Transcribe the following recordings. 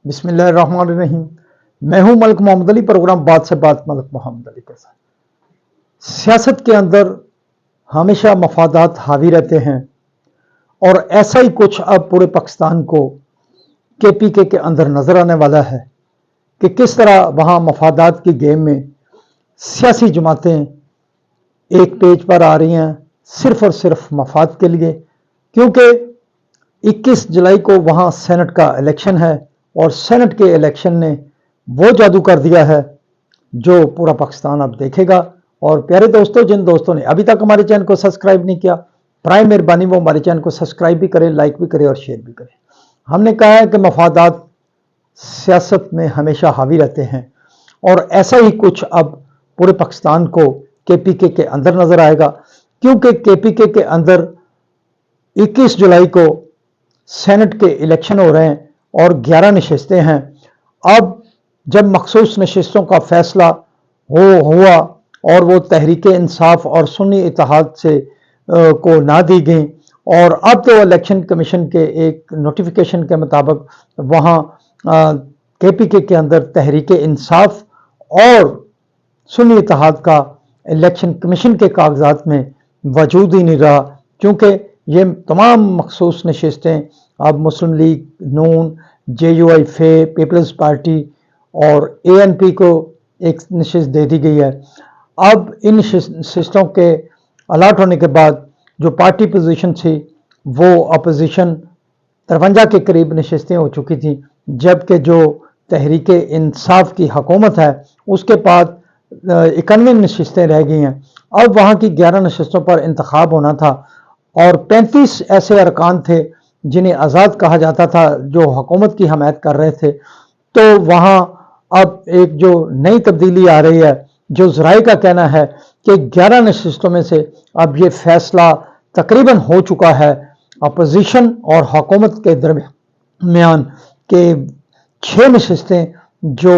बिस्मिल्लाहिर्रहमानिर्रहीम। मैं हूं मलिक मोहम्मद अली। प्रोग्राम बात से बात मलिक मोहम्मद अली के साथ। सियासत के अंदर हमेशा मफादात हावी रहते हैं और ऐसा ही कुछ अब पूरे पाकिस्तान को KPK के अंदर नजर आने वाला है कि किस तरह वहां मफादात की गेम में सियासी जमातें एक पेज पर आ रही हैं सिर्फ और सिर्फ मफाद के लिए, क्योंकि 21 जुलाई को वहां सेनेट का इलेक्शन है और सेनेट के इलेक्शन ने वो जादू कर दिया है जो पूरा पाकिस्तान अब देखेगा। और प्यारे दोस्तों, जिन दोस्तों ने अभी तक हमारे चैनल को सब्सक्राइब नहीं किया, प्राय मेहरबानी वो हमारे चैनल को सब्सक्राइब भी करें, लाइक भी करें और शेयर भी करें। हमने कहा है कि मफादात सियासत में हमेशा हावी रहते हैं और ऐसा ही कुछ अब पूरे पाकिस्तान को KPK के अंदर नजर आएगा, क्योंकि KPK के अंदर 21 जुलाई को सेनेट के इलेक्शन हो रहे हैं और 11 नशिस्तें हैं। अब जब मखसूस नशिस्तों का फैसला हुआ और वो तहरीक इंसाफ और सुन्नी इत्तेहाद से को ना दी गई, और अब तो इलेक्शन कमीशन के एक नोटिफिकेशन के मुताबिक वहाँ KPK के अंदर तहरीक इंसाफ और सुन्नी इत्तेहाद का इलेक्शन कमीशन के कागजात में वजूद ही नहीं रहा, क्योंकि ये तमाम मखसूस नशिस्तें अब मुस्लिम लीग, नून, JUI, पीपल्स पार्टी और ANP को एक नशिस्त दे दी गई है। अब इन नशिस्तों के अलाट होने के बाद जो पार्टी पोजीशन थी वो अपोजिशन 53 के करीब नशिस्तें हो चुकी थी, जबकि जो तहरीक इंसाफ की हुकूमत है उसके बाद 91 नशिस्तें रह गई हैं। अब वहाँ की 11 नशिस्तों पर इंतखाब होना था और 35 ऐसे अरकान थे जिन्हें आज़ाद कहा जाता था जो हुकूमत की हमायत कर रहे थे। तो वहाँ अब एक जो नई तब्दीली आ रही है, जो ज़राए का कहना है कि 11 नशिस्तों में से अब ये फैसला तकरीबन हो चुका है अपोजिशन और हुकूमत के दरमियान के 6 नशिस्तें जो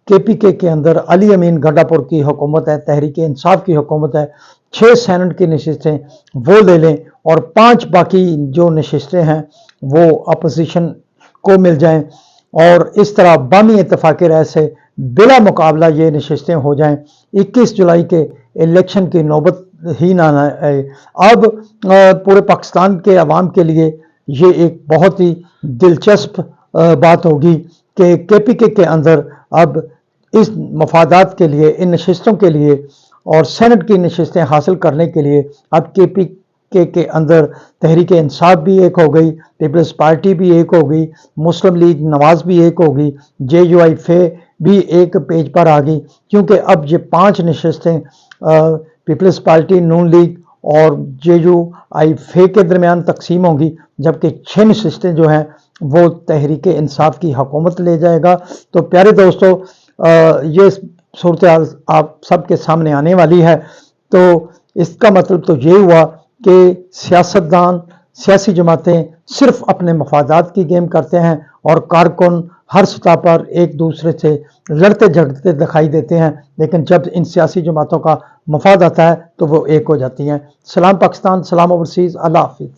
KPK के अंदर अली अमीन गंडापुर की हुकूमत है, तहरीक इंसाफ की हुकूमत है, 6 सेनेट की नशिस्तें वो ले लें और 5 बाकी जो नशिस्तें हैं वो अपोजिशन को मिल जाएं और इस तरह बामी इत्तफाक़ राय से बिला मुकाबला ये नशिस्तें हो जाएं। 21 जुलाई के इलेक्शन की नौबत ही ना आए। अब पूरे पाकिस्तान के अवाम के लिए ये एक बहुत ही दिलचस्प बात होगी कि KPK के अंदर अब इस मफादात के लिए, इन नशिस्तों के लिए और सेनेट की नशिस्तें हासिल करने के लिए अब KPK के अंदर तहरीक इंसाफ भी एक हो गई, पीपल्स पार्टी भी एक हो गई, मुस्लिम लीग नवाज भी एक हो गई, JUI भी एक पेज पर आ गई, क्योंकि अब ये 5 नशिस्तें पीपल्स पार्टी, नून लीग और JUI के दरमियान तकसीम होंगी, जबकि 6 नशिस्तें जो हैं वो तहरीक इंसाफ की हुकूमत ले जाएगा। तो प्यारे दोस्तों, ये सूरत हाल आप सबके सामने आने वाली है। तो इसका मतलब तो ये हुआ कि सियासतदान, सियासी जमातें सिर्फ अपने मफादात की गेम करते हैं और कारकुन हर सतह पर एक दूसरे से लड़ते झगड़ते दिखाई देते हैं, लेकिन जब इन सियासी जमातों का मफाद आता है तो वो एक हो जाती हैं। सलाम पाकिस्तान, सलाम ओवरसीज़, अल्लाह हाफिज़।